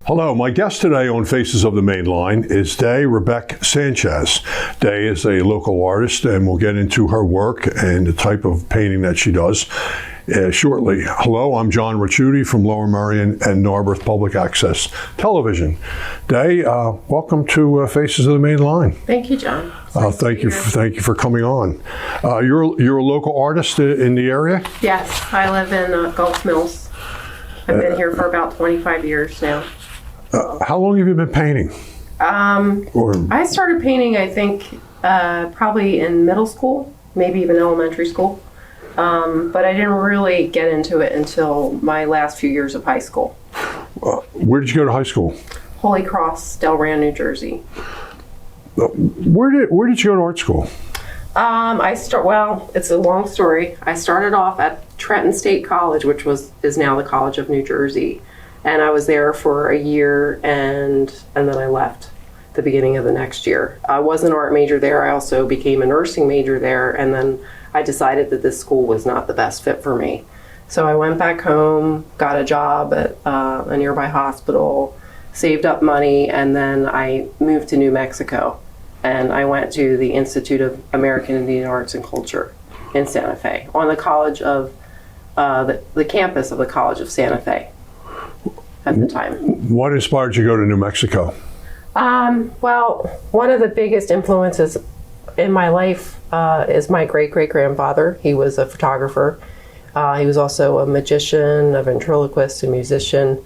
Hello, my guest today on Faces of the Main Line is Dae Rebeck Sanchez. Dae is a local artist, and we'll get into her work and the type of painting that she does shortly. Hello, I'm John Ricciutti from Lower Merion and Narberth Public Access Television. Dae, welcome to Faces of the Main Line. Thank you, John. Thank you for coming on. You're a local artist in the area? Yes, I live in Gulf Mills. I've been here for about 25 years now. How long have you been painting? I started painting, I think, probably in middle school, maybe even elementary school. But I didn't really get into it until my last few years of high school. Where did you go to high school? Holy Cross, Delran, New Jersey. Where did you go to art school? Well, it's a long story. I started off at Trenton State College, which is now the College of New Jersey. And I was there for a year, and then I left the beginning of the next year. I was an art major there. I also became a nursing major there, and then I decided that this school was not the best fit for me. So I went back home, got a job at a nearby hospital, saved up money, and then I moved to New Mexico. And I went to the Institute of American Indian Arts and Culture in Santa Fe, on the college of, the campus of the College of Santa Fe at the time. What inspired you to go to New Mexico? Well, one of the biggest influences in my life is my great-great-grandfather. He was a photographer. He was also a magician, a ventriloquist, a musician,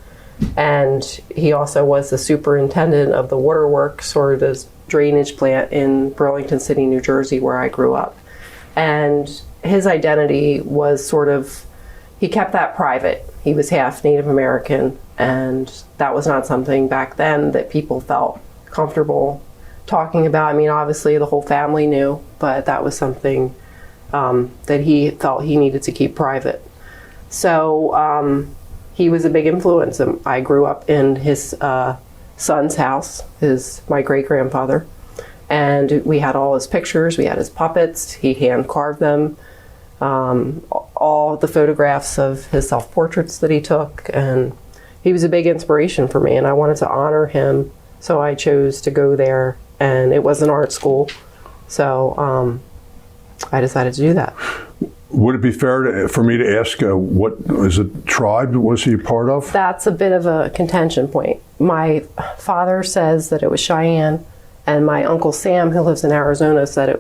and he also was the superintendent of the waterworks, or the drainage plant in Burlington City, New Jersey, where I grew up. And his identity was he kept that private. He was half Native American, and that was not something back then that people felt comfortable talking about. I mean, obviously the whole family knew, but that was something that he felt he needed to keep private. So he was a big influence. I grew up in his son's house, my great-grandfather, and we had all his pictures, we had his puppets, he hand-carved them, all the photographs of his self-portraits that he took, and he was a big inspiration for me, and I wanted to honor him, so I chose to go there, and it was an art school, so I decided to do that. Would it be fair for me to ask what is a tribe was he a part of? That's a bit of a contention point. My father says that it was Cheyenne, and my Uncle Sam, who lives in Arizona, said it,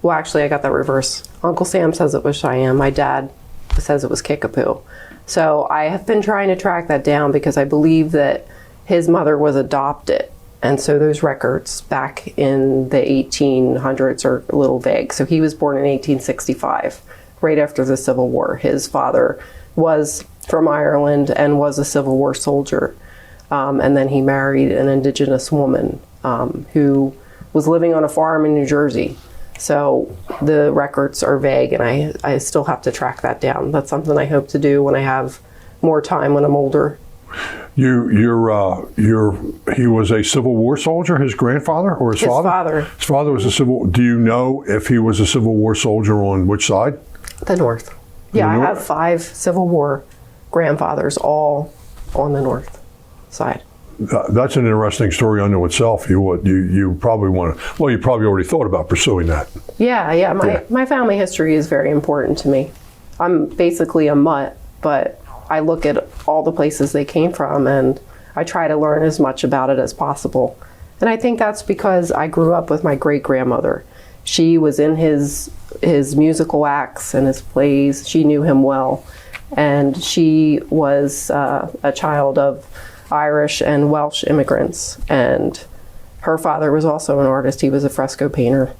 well, actually, I got that reverse. Uncle Sam says it was Cheyenne. My dad says it was Kickapoo. So I have been trying to track that down because I believe that his mother was adopted. And so those records back in the 1800s are a little vague. So he was born in 1865, right after the Civil War. His father was from Ireland and was a Civil War soldier. And then he married an indigenous woman who was living on a farm in New Jersey. So the records are vague, and I still have to track that down. That's something I hope to do when I have more time when I'm older. He was a Civil War soldier, his grandfather, or his father? Father. His father was a Civil. Do you know if he was a Civil War soldier on which side? The North. Yeah, I have 5 Civil War grandfathers, all on the North side. That's an interesting story unto itself. You probably want to. Well, you probably already thought about pursuing that. Yeah. My family history is very important to me. I'm basically a mutt, but I look at all the places they came from, and I try to learn as much about it as possible. And I think that's because I grew up with my great-grandmother. She was in his musical acts and his plays. She knew him well. And she was a child of Irish and Welsh immigrants. And her father was also an artist. He was a fresco painter.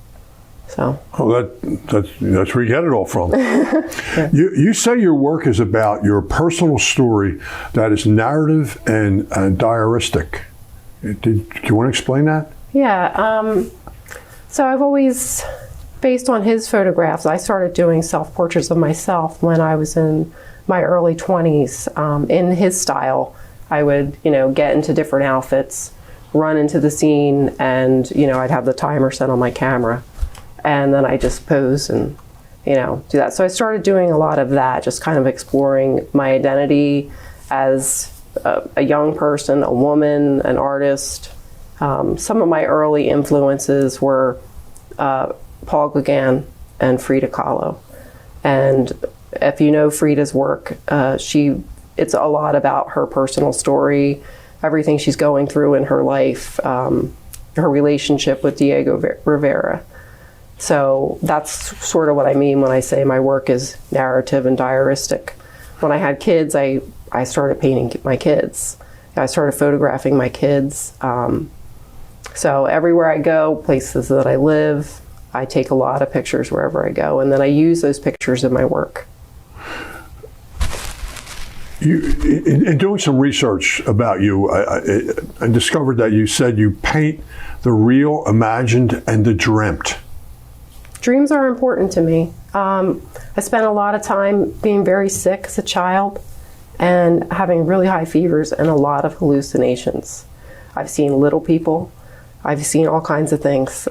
So. Oh, that's where you get it all from. Yeah. You say your work is about your personal story that is narrative and diaristic. Do you want to explain that? Yeah. So I've always, based on his photographs, I started doing self-portraits of myself when I was in my early 20s. In his style, I would, get into different outfits, run into the scene, and, I'd have the timer set on my camera. And then I just pose and, do that. So I started doing a lot of that, just kind of exploring my identity as a young person, a woman, an artist. Some of my early influences were Paul Gauguin and Frida Kahlo. And if you know Frida's work, it's a lot about her personal story, everything she's going through in her life, her relationship with Diego Rivera. So that's sort of what I mean when I say my work is narrative and diaristic. When I had kids, I started painting my kids. I started photographing my kids. So everywhere I go, places that I live, I take a lot of pictures wherever I go, and then I use those pictures in my work. In doing some research about you, I discovered that you said you paint the real, imagined, and the dreamt. Dreams are important to me. I spent a lot of time being very sick as a child and having really high fevers and a lot of hallucinations. I've seen little people. I've seen all kinds of things.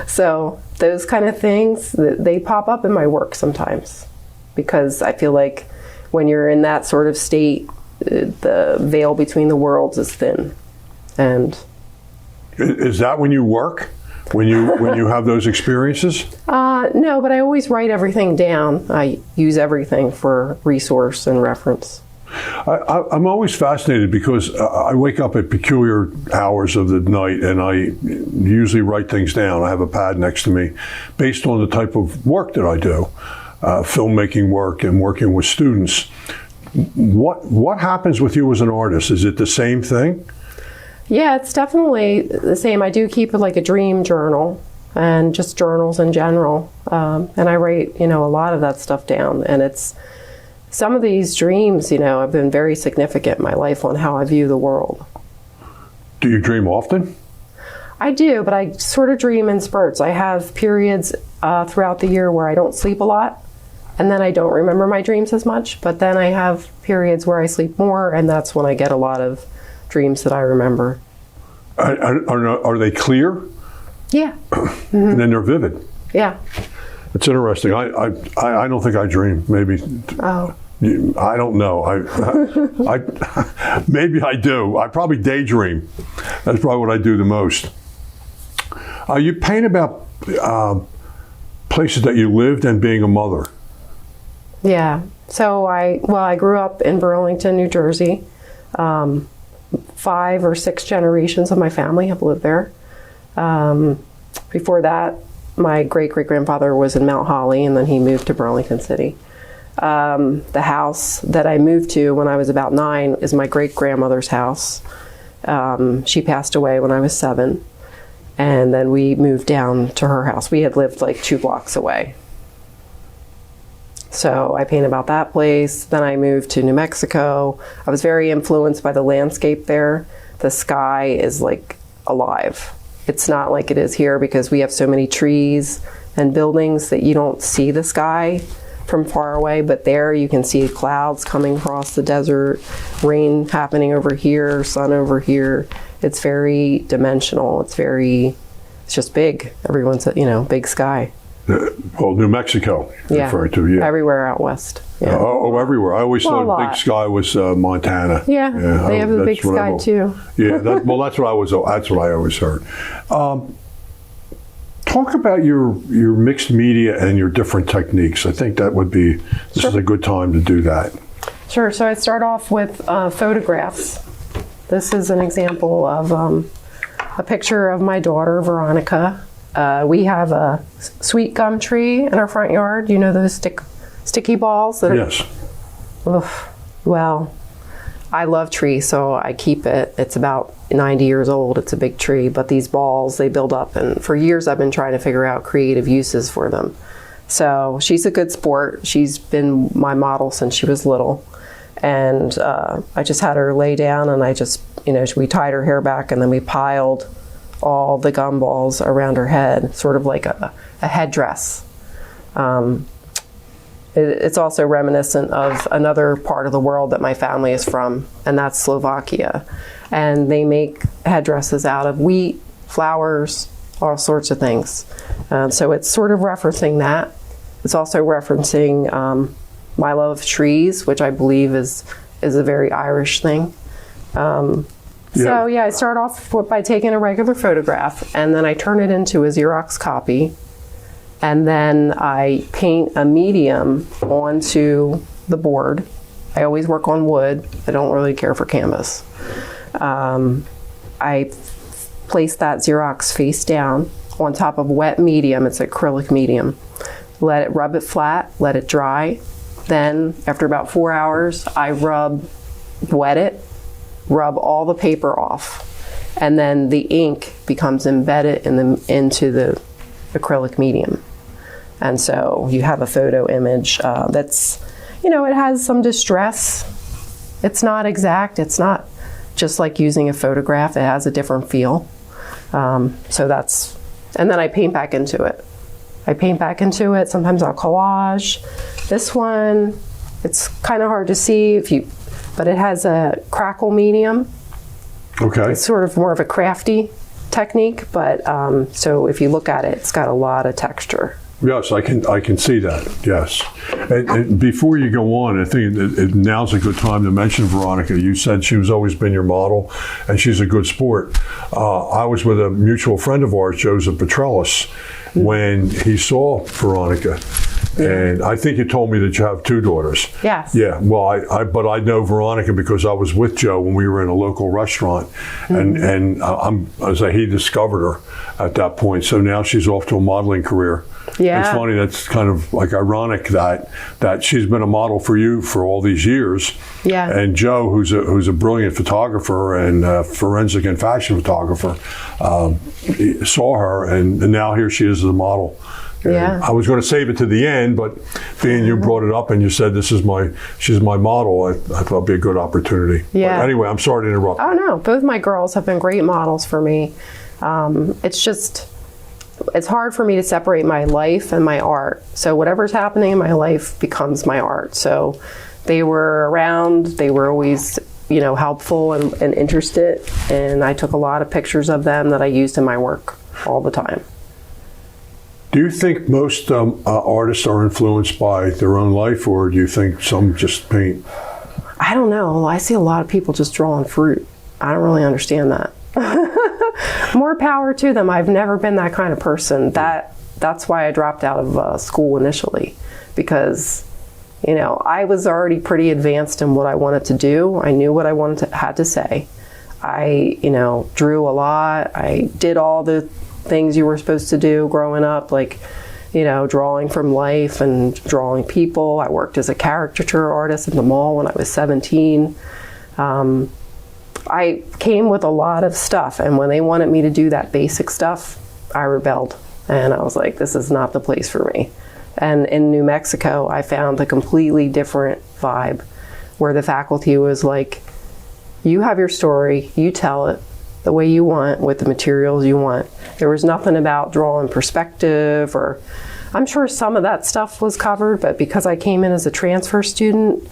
So those kind of things, they pop up in my work sometimes because I feel like when you're in that sort of state, the veil between the worlds is thin. And is that when you work? When you have those experiences? No, but I always write everything down. I use everything for resource and reference. I'm always fascinated because I wake up at peculiar hours of the night and I usually write things down. I have a pad next to me based on the type of work that I do, filmmaking work and working with students. What happens with you as an artist? Is it the same thing? Yeah, it's definitely the same. I do keep like a dream journal and just journals in general. And I write, a lot of that stuff down. And it's some of these dreams, have been very significant in my life on how I view the world. Do you dream often? I do, but I sort of dream in spurts. I have periods throughout the year where I don't sleep a lot, and then I don't remember my dreams as much. But then I have periods where I sleep more, and that's when I get a lot of dreams that I remember. Are they clear? Yeah. Mm-hmm. And then they're vivid. Yeah. It's interesting. I don't think I dream. Maybe. Oh. I don't know. I maybe I do. I probably daydream. That's probably what I do the most. You paint about places that you lived and being a mother. Yeah. So I grew up in Burlington, New Jersey. 5 or 6 generations of my family have lived there. Before that, my great-great-grandfather was in Mount Holly, and then he moved to Burlington City. The house that I moved to when I was about 9 is my great-grandmother's house. She passed away when I was 7, and then we moved down to her house. We had lived like 2 blocks away. So I paint about that place. Then I moved to New Mexico. I was very influenced by the landscape there. The sky is like alive. It's not like it is here because we have so many trees and buildings that you don't see the sky from far away, but there you can see clouds coming across the desert, rain happening over here, sun over here. It's very dimensional. It's just big. Everyone's, big sky. Well, New Mexico, yeah. Referring to, yeah. Everywhere out west. Yeah. Everywhere. I always thought big sky was Montana. Yeah, they have the big sky too. Yeah, that's what I always heard. Talk about your mixed media and your different techniques. I think this is a good time to do that. Sure. So I start off with photographs. This is an example of a picture of my daughter, Veronica. We have a sweet gum tree in our front yard. You know those sticky balls? Yes. Well, I love trees, so I keep it. It's about 90 years old. It's a big tree, but these balls, they build up, and for years I've been trying to figure out creative uses for them. So she's a good sport. She's been my model since she was little, and I just had her lay down, and we tied her hair back, and then we piled all the gumballs around her head, sort of like a headdress. It's also reminiscent of another part of the world that my family is from, and that's Slovakia. And they make headdresses out of wheat, flowers, all sorts of things. So it's sort of referencing that. It's also referencing my love of trees, which I believe is is a very Irish thing. So yeah, I start off by taking a regular photograph, and then I turn it into a Xerox copy, and then I paint a medium onto the board. I always work on wood. I don't really care for canvas. I place that Xerox face down on top of wet medium. It's acrylic medium. Let it rub it flat, let it dry. Then after about 4 hours, I wet it, rub all the paper off, and then the ink becomes embedded into the acrylic medium. And so you have a photo image that's, it has some distress. It's not exact. It's not just like using a photograph. It has a different feel. And then I paint back into it. Sometimes I'll collage. This one, it's kind of hard to see but it has a crackle medium. Okay. It's sort of more of a crafty technique, but so if you look at it, it's got a lot of texture. Yes, I can see that. Yes. And before you go on, I think now's a good time to mention Veronica. You said she was always been your model, and she's a good sport. I was with a mutual friend of ours, Joseph Petrellis, when he saw Veronica. And I think you told me that you have 2 daughters. Yes. Yeah. Well, but I know Veronica because I was with Joe when we were in a local restaurant, and he discovered her at that point. So now she's off to a modeling career. Yeah. It's funny. That's kind of like ironic that she's been a model for you for all these years. Yeah. And Joe, who's a brilliant photographer and forensic and fashion photographer, saw her, and now here she is as a model. Yeah. I was going to save it to the end, but being you brought it up and you said she's my model, I thought it'd be a good opportunity. Yeah. But anyway, I'm sorry to interrupt. Oh no, both my girls have been great models for me. It's hard for me to separate my life and my art. So whatever's happening in my life becomes my art. So they were around, they were always, helpful and interested. And I took a lot of pictures of them that I used in my work all the time. Do you think most artists are influenced by their own life, or do you think some just paint? I don't know. I see a lot of people just drawing fruit. I don't really understand that. More power to them. I've never been that kind of person. That's why I dropped out of school initially, because I was already pretty advanced in what I wanted to do. I knew what I had to say. I drew a lot. I did all the things you were supposed to do growing up, like drawing from life and drawing people. I worked as a caricature artist at the mall when I was 17. I came with a lot of stuff, and when they wanted me to do that basic stuff, I rebelled, and I was like, this is not the place for me. And in New Mexico, I found a completely different vibe, where the faculty was like, you have your story, you tell it the way you want with the materials you want. There was nothing about drawing perspective, or I'm sure some of that stuff was covered, but because I came in as a transfer student,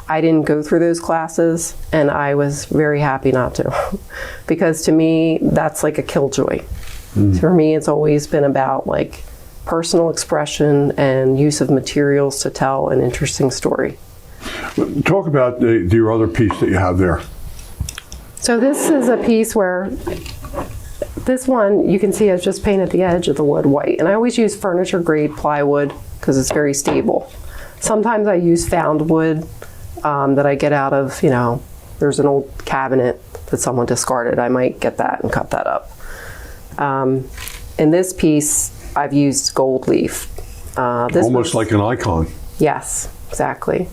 I didn't go through those classes, and I was very happy not to. Because to me, that's like a killjoy. For me, it's always been about like personal expression and use of materials to tell an interesting story. Talk about your other piece that you have there. So this is a piece where this one you can see I've just painted the edge of the wood white, and I always use furniture grade plywood because it's very stable. Sometimes I use found wood that I get out of, there's an old cabinet that someone discarded. I might get that and cut that up. In this piece, I've used gold leaf. Almost like an icon. Yes, exactly.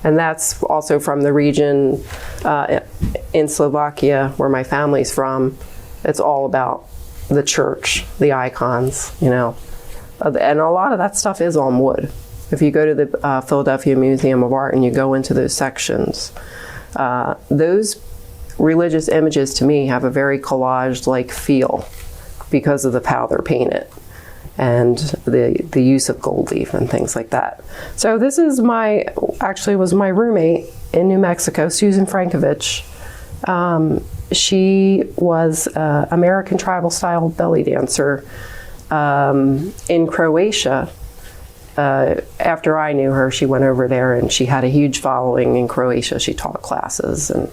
And that's also from the region in Slovakia where my family's from. It's all about the church, the icons, and a lot of that stuff is on wood. If you go to the Philadelphia Museum of Art and you go into those sections, those religious images to me have a very collage-like feel because of how they're painted and the use of gold leaf and things like that. So this is was my roommate in New Mexico, Susan Frankovich. She was an American tribal style belly dancer in Croatia. after I knew her, she went over there and she had a huge following in Croatia. She taught classes, and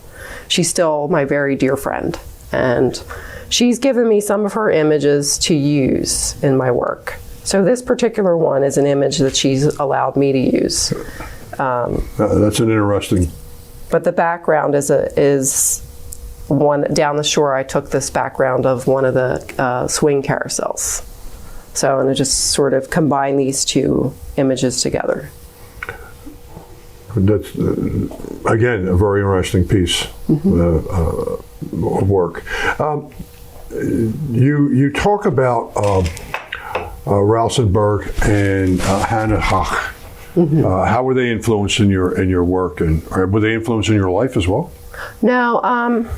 she's still my very dear friend. And she's given me some of her images to use in my work. So this particular one is an image that she's allowed me to use. That's an interesting. But the background is one down the shore. I took this background of one of the swing carousels. So, and I just sort of combine these two images together. That's, again, a very interesting piece of work. You talk about Rauschenberg and Hannah Hach. How were they influencing your work, and were they influencing your life as well? No,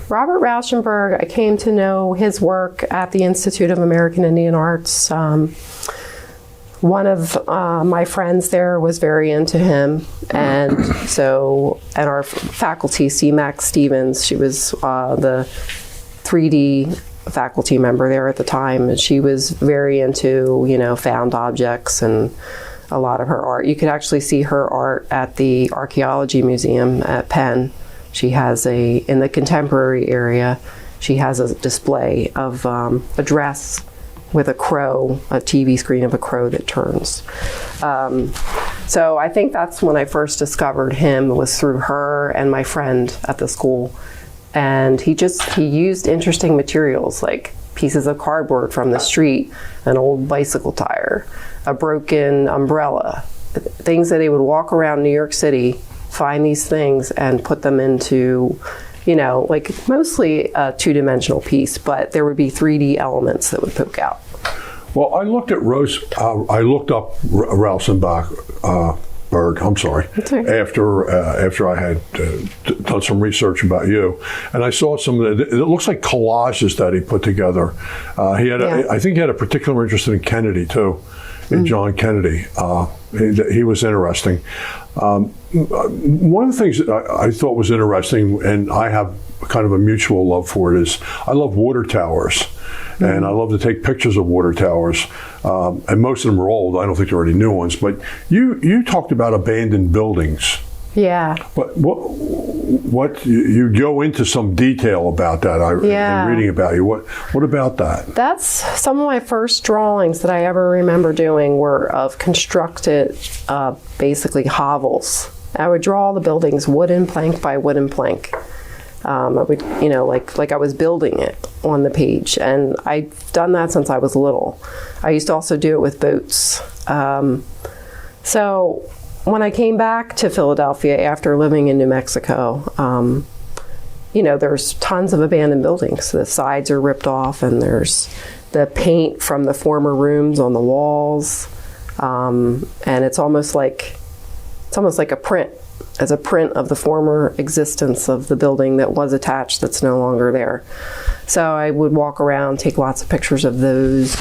Robert Rauschenberg, I came to know his work at the Institute of American Indian Arts. One of my friends there was very into him, and our faculty, C-Max Stevens, she was the 3D faculty member there at the time, and she was very into, found objects and a lot of her art. You could actually see her art at the Archaeology Museum at Penn. She has in the contemporary area, she has a display of a dress with a crow, a TV screen of a crow that turns. So I think that's when I first discovered him, was through her and my friend at the school. And he used interesting materials like pieces of cardboard from the street, an old bicycle tire, a broken umbrella, things that he would walk around New York City, find these things and put them into, like mostly a two-dimensional piece, but there would be 3D elements that would poke out. Well, I looked up Rauschenberg. I'm sorry. Okay. After I had done some research about you, and I saw some of it looks like collages that he put together. I think he had a particular interest in Kennedy too, in John Kennedy. He was interesting. One of the things that I thought was interesting, and I have kind of a mutual love for it, is I love water towers. And I love to take pictures of water towers. And most of them are old. I don't think there are any new ones. But you talked about abandoned buildings. Yeah. But what you go into some detail about that. In reading about you. What about that? That's some of my first drawings that I ever remember doing were of constructed, basically hovels. I would draw the buildings wooden plank by wooden plank. I would, like I was building it on the page, and I've done that since I was little. I used to also do it with boats. So when I came back to Philadelphia after living in New Mexico, there's tons of abandoned buildings. The sides are ripped off, and there's the paint from the former rooms on the walls, and it's almost like a print. As a print of the former existence of the building that was attached that's no longer there. So I would walk around, take lots of pictures of those,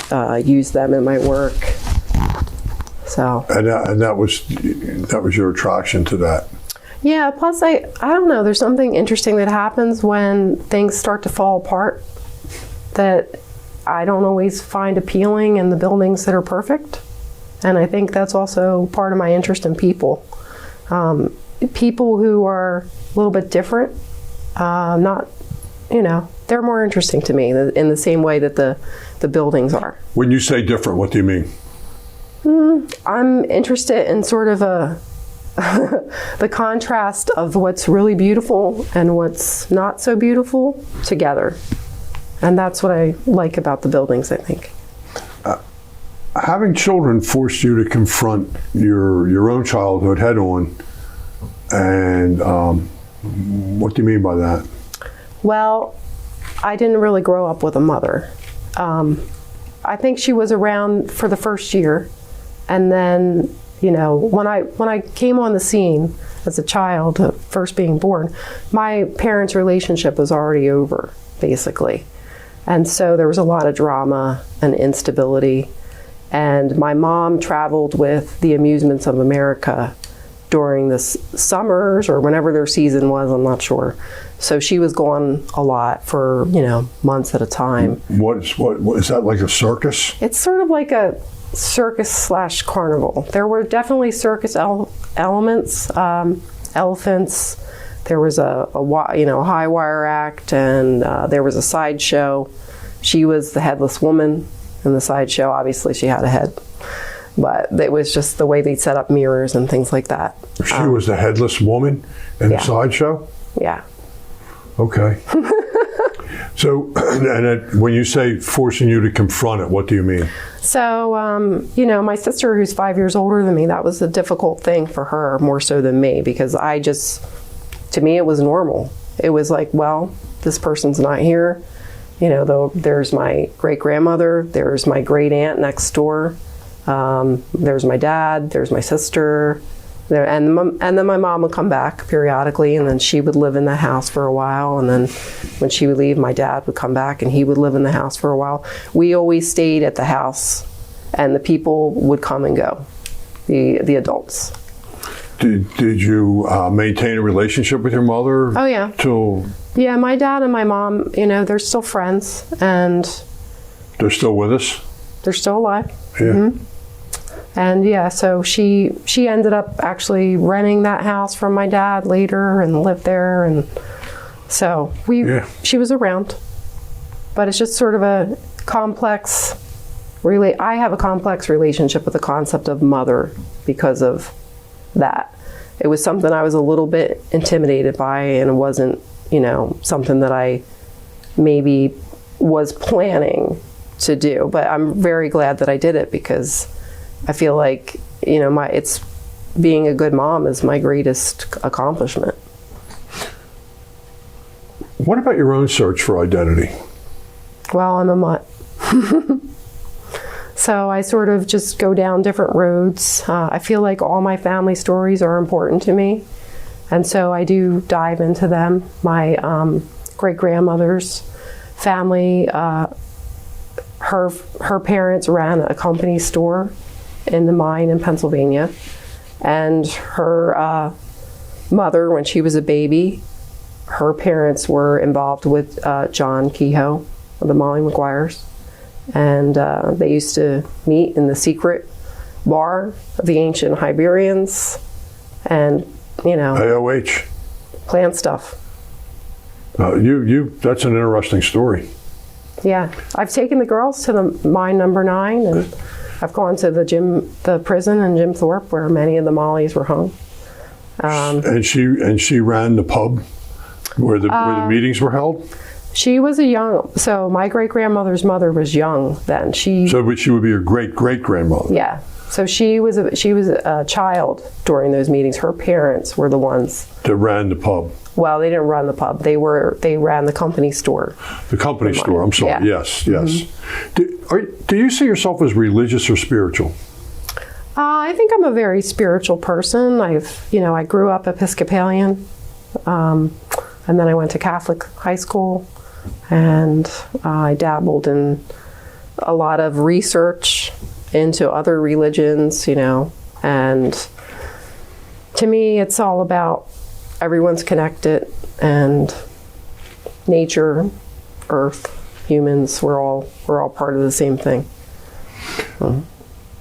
use them in my work. So. And that was your attraction to that. Yeah, plus I don't know, there's something interesting that happens when things start to fall apart that I don't always find appealing in the buildings that are perfect. And I think that's also part of my interest in people. People who are a little bit different, they're more interesting to me in the same way that the buildings are. When you say different, what do you mean? I'm interested in sort of the contrast of what's really beautiful and what's not so beautiful together. And that's what I like about the buildings, I think. Having children forced you to confront your own childhood head on. And what do you mean by that? Well, I didn't really grow up with a mother. I think she was around for the first year. And then, when I came on the scene as a child, first being born, my parents' relationship was already over, basically. And so there was a lot of drama and instability. And my mom traveled with the Amusements of America during the summers or whenever their season was, I'm not sure. So she was gone a lot for, months at a time. What is that, like a circus? It's sort of like a circus / carnival. There were definitely circus elements, elephants. There was a high wire act, and there was a sideshow. She was the headless woman in the sideshow. Obviously, she had a head, but it was just the way they set up mirrors and things like that. She was the headless woman in the sideshow? Yeah. Okay. So, when you say forcing you to confront it, what do you mean? So, my sister, who's 5 years older than me, that was a difficult thing for her more so than me, because to me, it was normal. It was like, well, this person's not here. Though there's my great-grandmother, there's my great-aunt next door, there's my dad, there's my sister, and then my mom would come back periodically, and then she would live in the house for a while, and then when she would leave, my dad would come back, and he would live in the house for a while. We always stayed at the house, and the people would come and go, the adults. Did you maintain a relationship with your mother? Oh, yeah. Yeah, my dad and my mom, they're still friends, and they're still with us? They're still alive. Yeah. Mm-hmm. And yeah, so she ended up actually renting that house from my dad later and lived there, and so she was around. But it's just sort of a complex I have a complex relationship with the concept of mother because of that. It was something I was a little bit intimidated by, and it wasn't, something that I maybe was planning to do. But I'm very glad that I did it, because I feel like, it's being a good mom is my greatest accomplishment. What about your own search for identity? Well, I'm a mutt. So I sort of just go down different roads. I feel like all my family stories are important to me, and so I do dive into them. My great-grandmother's family, her parents ran a company store in the mine in Pennsylvania, and her mother, when she was a baby, her parents were involved with John Kehoe, the Molly McGuires, and they used to meet in the secret bar of the ancient Iberians, and AOH. Plan stuff. That's an interesting story. Yeah, I've taken the girls to the mine number 9, and I've gone to the prison in Jim Thorpe where many of the Mollies were hung. And she ran the pub where the meetings were held? She was so my great-grandmother's mother was young then. She would be your great-great-grandmother? Yeah. So she was a child during those meetings. Her parents were the ones that ran the pub. Well, they didn't run the pub. They ran the company store. The company store. I'm sorry. Yeah. Yes. Mm-hmm. Do you see yourself as religious or spiritual? I think I'm a very spiritual person. I grew up Episcopalian, and then I went to Catholic high school, and I dabbled in a lot of research into other religions, and to me, it's all about everyone's connected, and nature, earth, humans, we're all part of the same thing.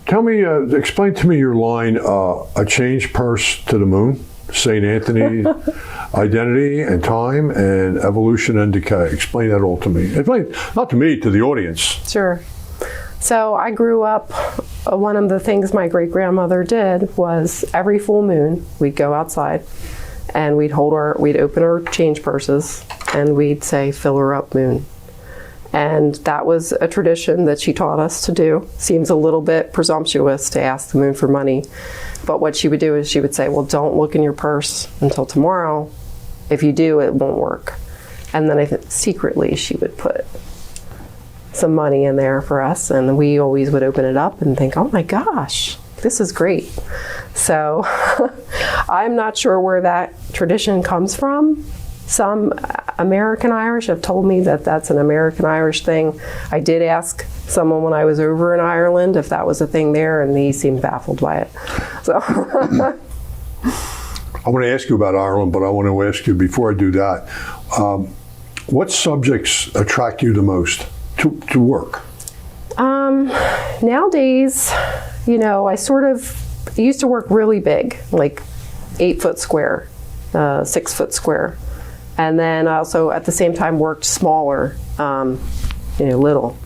Tell me, explain to me your line, a change purse to the moon, St. Anthony, identity and time and evolution and decay. Explain that all to me. Explain, not to me, to the audience. Sure. So I grew up, one of the things my great-grandmother did was every full moon, we'd go outside and we'd open our change purses and we'd say, "Fill her up, moon." And that was a tradition that she taught us to do. Seems a little bit presumptuous to ask the moon for money. But what she would do is she would say, "Well, don't look in your purse until tomorrow. If you do, it won't work." And then I think secretly she would put some money in there for us, and we always would open it up and think, "Oh my gosh, this is great." So I'm not sure where that tradition comes from. Some American Irish have told me that that's an American Irish thing. I did ask someone when I was over in Ireland if that was a thing there, and he seemed baffled by it. So I want to ask you about Ireland, but I want to ask you, before I do that, What subjects attract you the most to work? Nowadays, I sort of used to work really big, like 8 foot square, 6 foot square. And then I also at the same time worked smaller, little.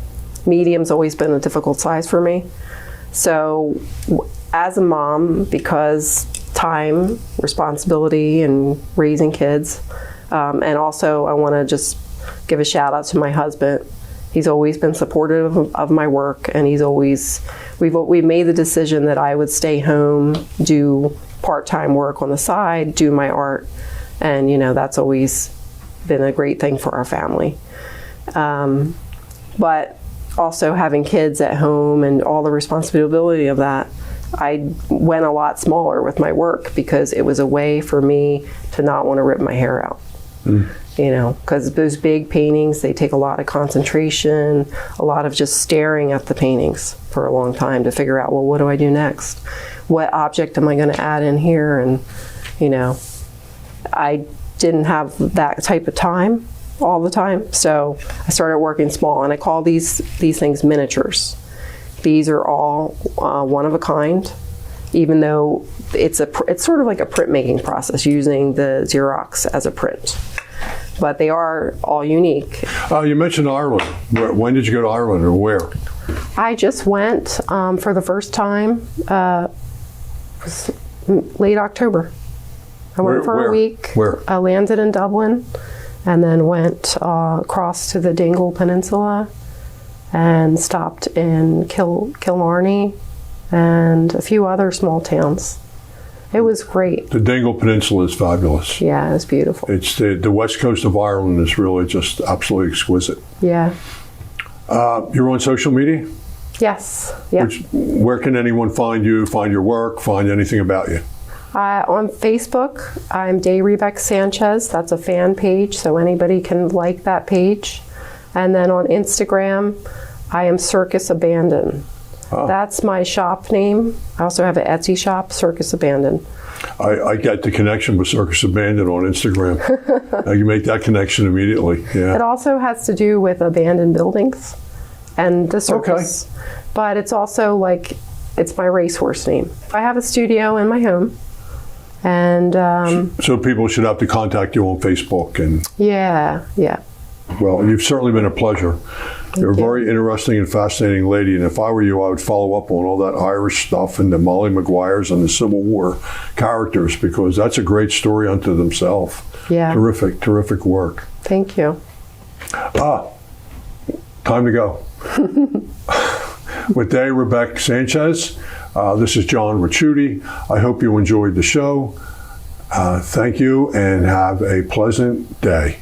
Medium's always been a difficult size for me. So as a mom, because time, responsibility, and raising kids, and also I want to just give a shout out to my husband. He's always been supportive of my work, and we've made the decision that I would stay home, do part-time work on the side, do my art, and that's always been a great thing for our family. But also having kids at home and all the responsibility of that, I went a lot smaller with my work because it was a way for me to not want to rip my hair out. Because those big paintings, they take a lot of concentration, a lot of just staring at the paintings for a long time to figure out, well, what do I do next? What object am I going to add in here? And, I didn't have that type of time all the time. So I started working small, and I call these things miniatures. These are all one of a kind, even though it's sort of like a printmaking process using the Xerox as a print. But they are all unique. You mentioned Ireland. When did you go to Ireland, or where? I just went for the first time. It was late October. I went for a week. Where? I landed in Dublin, and then went across to the Dingle Peninsula, and stopped in Killarney and a few other small towns. It was great. The Dingle Peninsula is fabulous. Yeah, it was beautiful. It's the west coast of Ireland is really just absolutely exquisite. Yeah. You're on social media? Yes. Yeah. Where can anyone find you, find your work, find anything about you? On Facebook, I'm Dae Rebeck Sanchez. That's a fan page, so anybody can like that page. And then on Instagram, I am Circus Abandon. Oh. That's my shop name. I also have an Etsy shop, Circus Abandon. I get the connection with Circus Abandon on Instagram. You make that connection immediately. Yeah. It also has to do with abandoned buildings and the circus. Okay. But it's also like, it's my racehorse name. I have a studio in my home. And so people should have to contact you on Facebook. And yeah. Well, you've certainly been a pleasure. You're a very interesting and fascinating lady, and if I were you, I would follow up on all that Irish stuff and the Molly Maguires and the Civil War characters, because that's a great story unto themselves. Yeah. Terrific work. Thank you. Time to go. With Dae Rebeck Sanchez, this is John Ricciutti. I hope you enjoyed the show. Thank you, and have a pleasant day.